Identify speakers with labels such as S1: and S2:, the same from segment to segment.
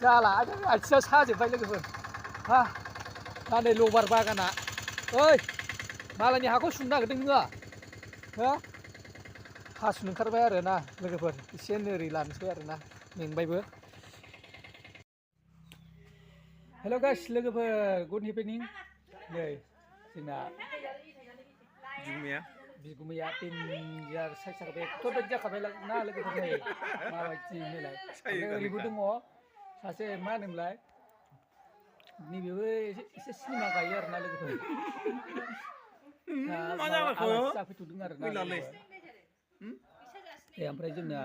S1: जाला आथिङा साजोब्बाय लोगोफोर हा दा नै लबार बागाना ओइ मालायनि हाखौ सुनो नागिरदों नोङो हो हासुनो ओंखारबाय आरो ना लोगोफोर एसे नोरै लानोसै आरो ना मेंबायबो हेल' गाइस लोगोफोर गुड इभिनिं नै जोंना बिगुमाया डेन्जार साइज जाखाबाय एकथ' जाखाबाय ना लोगोफोर नै माबायदि नायलाय ओरैबो दङ सासे मा होनोमोनलाय नैबेबो एसे सिनेमा गायो आरो ना लोगोफोर आलासि जाफैथ'दों आरो ना ओमफ्राय जोंना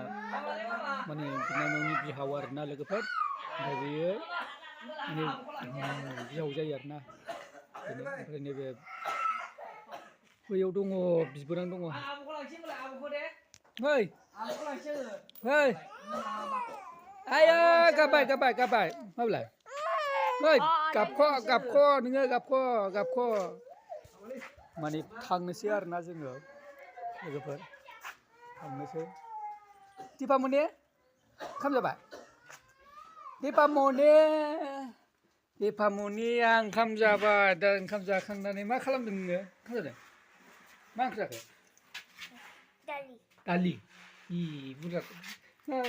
S1: माने बिनानावनि बिहाव आरो ना लोगोफोर ओमफ्राय बेयो माने बिहाव जायो आरो ना ओमफ्राय नैबे बैयाव दङ बिबोनां दङ ओइ ओइ आया गाबबाय माबेलाय ओइ गाबख' नोङो गाबख' माने थांनोसै आरो ना जोङो लोगोफोर थांनोसै दिपामनि ओंखाम जाबाय दिपामनिया ओंखाम जाबाय दा ओंखाम जाखांनानै मा खालामदों नोङो ओंखाम जादों मा ओंख्रि जाखो दालि बुरजा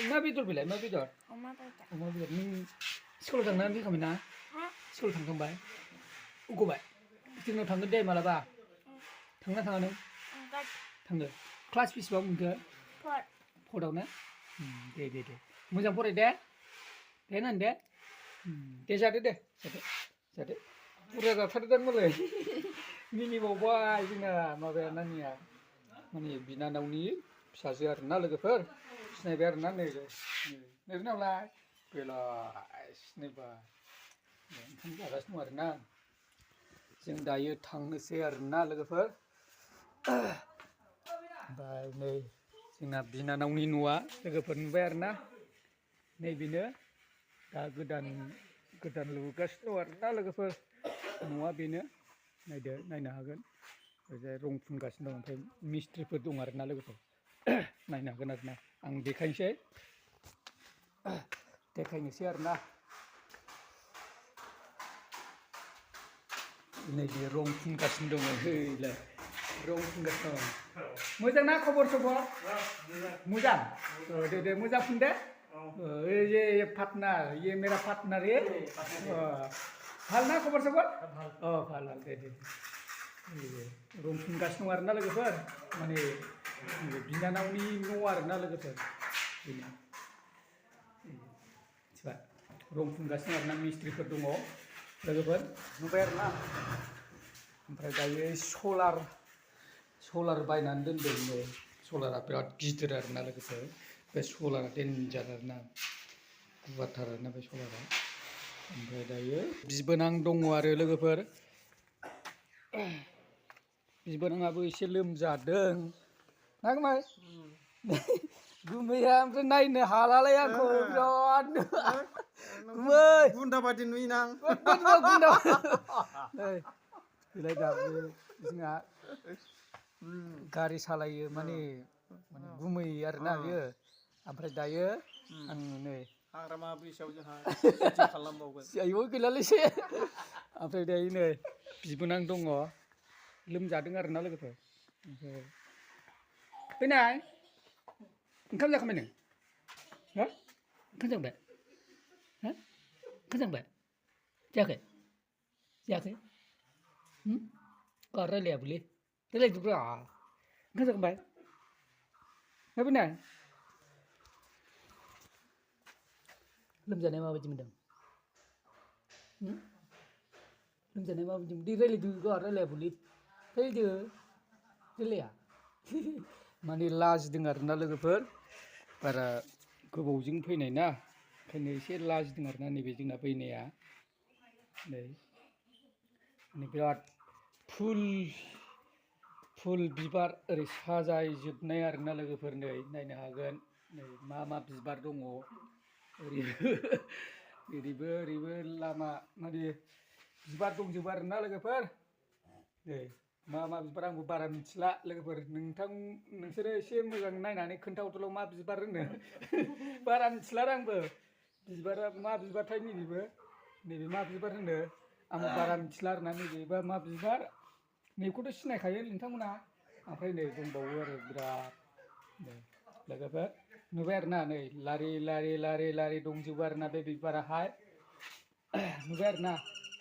S1: मा बेदर बेलाय मा बेदर अमा बेदर नों स्कुलाव थांनानै फैखांबाय ना स्कुलाव थांखांबाय गबाय जोंनाव थांगोन दे मालाबा थांना थाङा नों थाङो क्लास बेसेबां मोनखो फराव ना दे मोजां फराय दे होन दे जादो बुरजा जाथारदों मालाय मिनिबावबाय जोंना माबाया नानिया माने बिनानावनि फिसाजो आरो ना लोगोफोर सिनायबाय आरो ना नैबे नालाय बेलाय सिनायबाय ओंखाम जागासिनो दं आरो ना जों दायो थांनोसै आरो ना लोगोफोर ओमफ्राय नै जोंना बिनानावनि न'आ लोगोफोर नुबाय आरो ना नैबेनो दा गोदान लुगासिनो दं आरो ना लोगोफोर न'आ बेनो नायनो हागोन ओरैजाय रं फुनगासिनो दं ओमफ्राय मिस्ट्रिफोर दं आरो ना लोगोफोर नायनो हागोन आरो ना आं देखायनोसै आरो ना नैबे रं फुनगासिनो दङ हैलाय रं फुनगासिनो दं मोजां ना खबर सबर मोजां दे मोजां फुन दे ये पार्टनर ये मेरा पार्टनर ये ভাল ना खबर सबर ভাল दे रं फुनगासिनो दं आरो ना लोगोफोर माने बिनानावनि न' आरो ना लोगोफोर बेनो मिथिबाय रं फुनगासिनो आरो ना मिस्ट्रिफोर दङ लोगोफोर नुबाय आरो ना ओमफ्राय दायो सलार बायनानै दोनदों नै सलारा बिराद गिदिर आरो ना लोगोफोर बे सलारा डेन्जार आरो ना गुवारथार आरो ना बे सलारा ओमफ्राय दायो बिबोनां दङ आरो लोगोफोर बिबोनाङाबो एसे लोमजादों ना गुमै गुमैया ओमफ्राय नायनो हालालाय आंखौ बिराद गुमै
S2: गुन्दा बादि नुयोना आं
S1: गुन्दा नै बेलाय दाबो जोंहा गारि सालायो माने गुमै आरोना बियो ओमफ्राय दायो आं नै
S2: हाग्रामा ब्रिजआव जोंहा खेथि खालामबावगोन
S1: आयौ गैलालैसो ओमफ्राय दायो नै बिबोनां दङ लोमजादों आरो ना लोगोफोर ओमफ्राय फैनाय ओंखाम जाखांबाय नों हो ओंखाम जाखांबाय हो ओंखाम जाखांबाय जायाखै रायलायाबोलै रायलायदोब्रा ओंखाम जाखांबाय फैनाय लोमजानाया माबायदि मोनदों लोमजानाया माबायदि मोनदों रायलायदो रायलायाबोलै फैदो रायलाया माने लाजिदों आरो ना लोगोफोर बारा गोबावजों फैनाय ना ओंखायनो एसे लाजिदों आरो ना नैबे जोंना फैनाया नै माने बिराद फुल बिबार ओरै साजायजोबनाय आरो ना लोगोफोर नै नायनो हागोन नै मा बिबार दङ ओरैबो लामा माने बिबार दंजोबो आरो ना लोगोफोर नै मा बिबार आंबो बारा मिथिला लोगोफोर नोंसोरो एसे मोजां नायनानै खोन्थाहरदोल' मा बिबार होनो बारा मिथिला आंबो बिबारा मा बिबारथाय नैबे मा बिबार होनो आं बारा मिथिला आरोना नैबेबा मा बिबार नैखौथ' सिनायखायो नोंथांमोना ओमफ्राय नै दंबावो आरो बिराद लोगोफोर नुबाय आरोना नै लारि दंजोबो आरोना बे बिबाराहाय नुबाय आरोना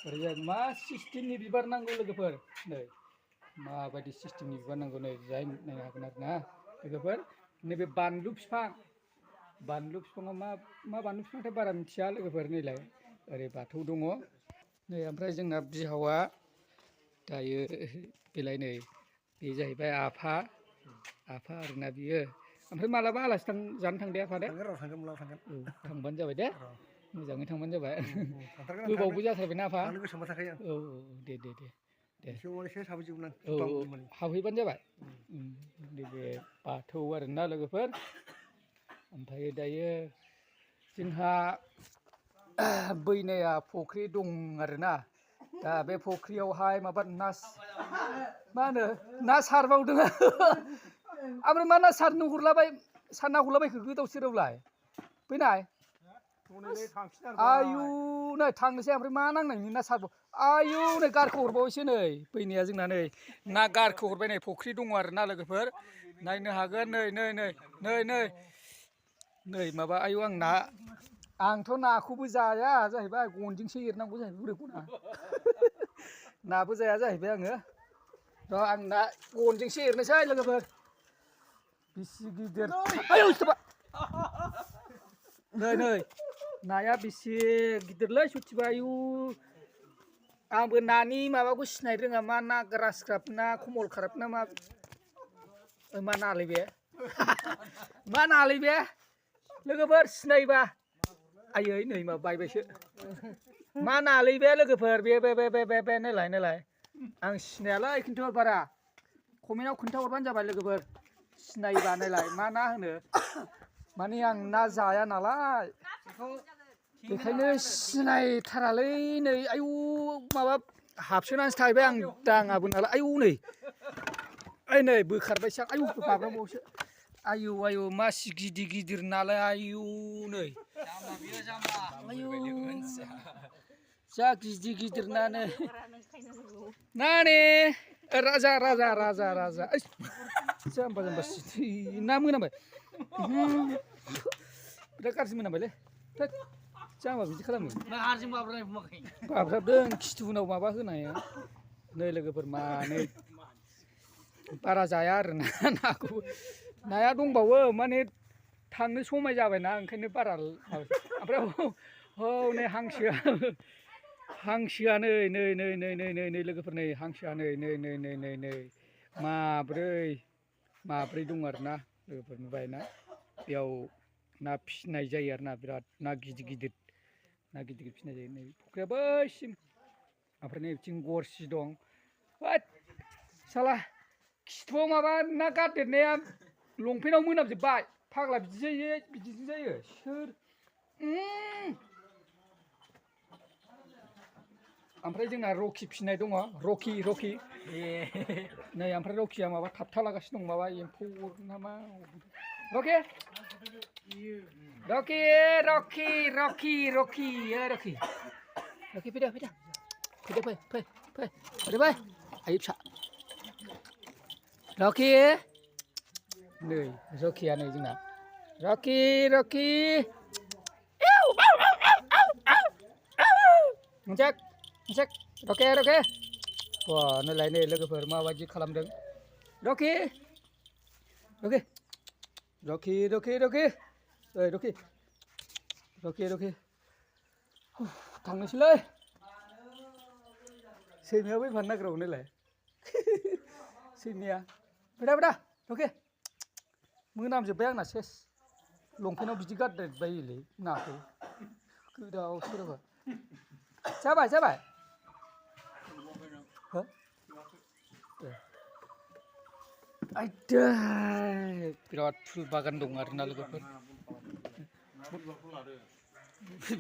S1: ओरैजाय मा सिस्टेमनि बिबार नांगौ लोगोफोर नै माबायदि सिस्टेमनि बिबार नांगौ नै जाय नायनो हागोन आरोना लोगोफोर नैबे बानलु बिफाङाव मा बानलु बिफांथाय बारा मिथिया लोगोफोर नैलाय ओरै बाथौ दङ नै ओमफ्राय जोंना बिहावा दायो बेलाय नै बे जाहैबाय आफा आरोना बियो ओमफ्राय मालाबा आलासि जानो थांदे आफा दे
S3: थांगोन मालाबा थांगोन
S1: थांबानो जाबाय दे मोजाङै थांबानो जाबाय गोबावबो जाथारबायना आफा
S3: थांनो गोसोबा थाखायो आं
S1: औ दे
S3: एसे हाबैजोबनां
S1: औ हाबहैबानो जाबाय नैबे बाथौ आरोना लोगोफोर ओमफ्राय दायो जोंहा बैनाया फुख्रि दं आरोना दा बे फुख्रियावहाय माबा मा होनो ना सारबावदों ओमफ्राय मा ना सारना हरलाबायखो गोदाव सोरावलाय फैनाय आयु नै थांनोसै ओमफ्राय मा नांनायनि ना सारबाव आयु नै गारखो हरबावैसो नै बैनाया जोंना नै ना गारखो हरबाय नै फुख्रि दङ आरोना लोगोफोर नायनो हागोन नै माबा आयु आंथ' नाखौबो जाया जाहैबाय गनजोंसो एरनांगौ जाहैबाय बोरैखौना नाबो जाया जाहैबाय आङो र' आं ना गनजोंसो एरनोसै लोगोफोर बेसि गिदिर आयौ नै नाया बेसे गिदिरलै सथिबा आयु आंबो नानि माबाखौ सिनायनो रोङा मा ना ग्रास काप ना कमल काप ना मा नालाय बे मा नालाय बे लोगोफोर सिनायबा आयै नै मा बायबायसो मा नालै बे लोगोफोर बे नायलाय आं सिनायालै खिन्थु बारा कमेन्टआव खोन्थाहरबानो जाबाय लोगोफोर सिनायबा नायलाय मा ना होनो माने आं ना जाया नालाय बेखायनो सिनायथारालै नै आयु माबा हाबसोनानैसो थाहैबाय आं दाङाबो नालाय आयु नै बोखारबायसो आं आयु बाब्राबबावसो आयु मासि गिदिर नालाय आयु नै आयु जा गिदिर नानो नानि राजा जाम्बा ना मोनामबाय बिराद गाज्रि मोनामबायलै जाम्बा बिदि खालामो बाब्राबदों खिथुउनाव माबा होनाया नै लोगोफोर मानै बारा जाया आरो नाखौ नाया दंबावो माने थांनो समाय जाबायना ओंखायनो बारा ओमफ्राय नै हांसोआ नै लोगोफोर नै हांसोआ नै माब्रै दं आरो ना लोगोफोर नुबाय ना बेयाव ना फिसिनाय जायो आरो ना बिराद ना गिदिर फिसिनाय जायो नै फुख्रिया बैसिम ओमफ्राय नै बिथिं गरसि दं होद साला खिथुआव माबा ना गारदेरनाया लंपेन्टआव मोनामजोब्बाय फाग्ला बिदिजों जायो सोर ओमफ्राय जोंना रकि फिसिनाय दङ रकि नै ओमफ्राय रकिया माबा थाबथालागासिनो दं माबा एम्फौ ना मा रकि फैदो फै आइ फिसा रकि नै रकिया नै जोंना रकि मोनसेक रके बा नैलाय नै लोगोफोर माबायदि खालामदों रकि थांनोसैलै सैमाया फैफानो नागिरबावो नायलाय सैमाया फैदा रकि मोनामजोब्बाय आंना सेस लंपेन्टआव बिदि गारदेरबायोलै नाखौ गोदाव सोरावबा जाबाय आयदै बिराद फुल बागान दं आरोना लोगोफोर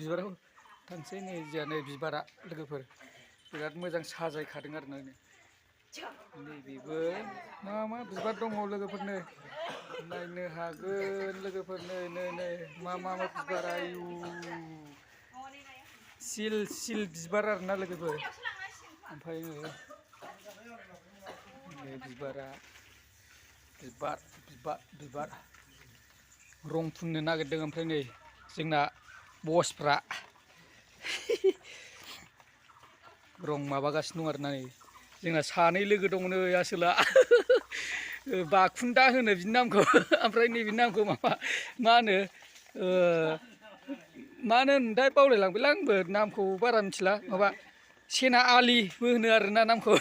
S1: बिबाराव थांसै नै जोंहा नै बिबारा लोगोफोर बिराद मोजां साजायखादों आरोना नैबेबो मा बिबार दङ लोगोफोरनो नायनो हागोन लोगोफोरनो नै मा बिबार आयु सिल बिबार आरोना लोगोफोर ओमफ्राय नै बिबारा बिबार रं फुननो नागिरदों ओमफ्राय नै जोंना बसफ्रा रं माबागासिनो दं आरोना नै जोंना सानै लोगो दङ नै आसोला बाखुन्दा होनो बिनि नामखौ ओमफ्राय नैबे नामखौ मा होनो होनथाय बावलायलांबायलां आंबो नामखौ बारा मिथिला माबा सेना आलिबो होनो आरोना नामखौ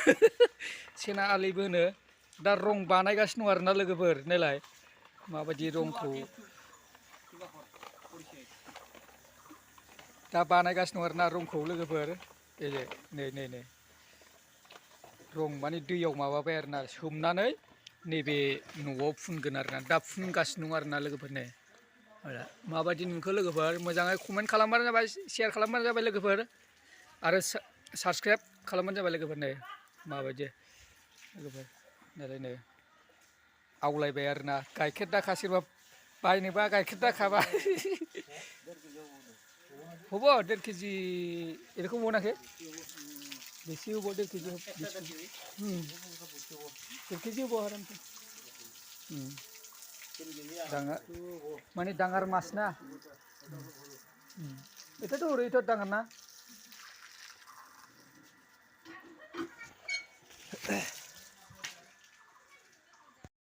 S1: सेना आलिबो होनो दा रं बानायगासिनो दं आरोना लोगोफोर नायलाय माबायदि रंखौ दा बानायगासिनो दं आरोना रंखौ लोगोफोर नै रं माने दैयाव माबाबाय आरोना सोमनानै नैबे न'आव फुनगोन आरोना दा फुनगासिनो दं आरोना लोगोफोरनो माबायदि नुखो लोगोफोर मोजाङै कमेन्ट खालामबानो जाबाय शेयार खालामबानो जाबाय लोगोफोर आरो साबसक्राइब खालामबानो जाबाय लोगोफोर नै माबायदि लोगोफोर नायलाय आवलायबाय आरोना गाइखेर दाखा सोरबा बायनोबा गाइखेर दाखाबा हब 1.5 केजि এরকম मोनाखै बेसे हब 1.5 केजि 1.5 केजि हब आरामसे ডাঙার মানে ডাঙার মাছ না এটা তো ওই তো ডাঙার না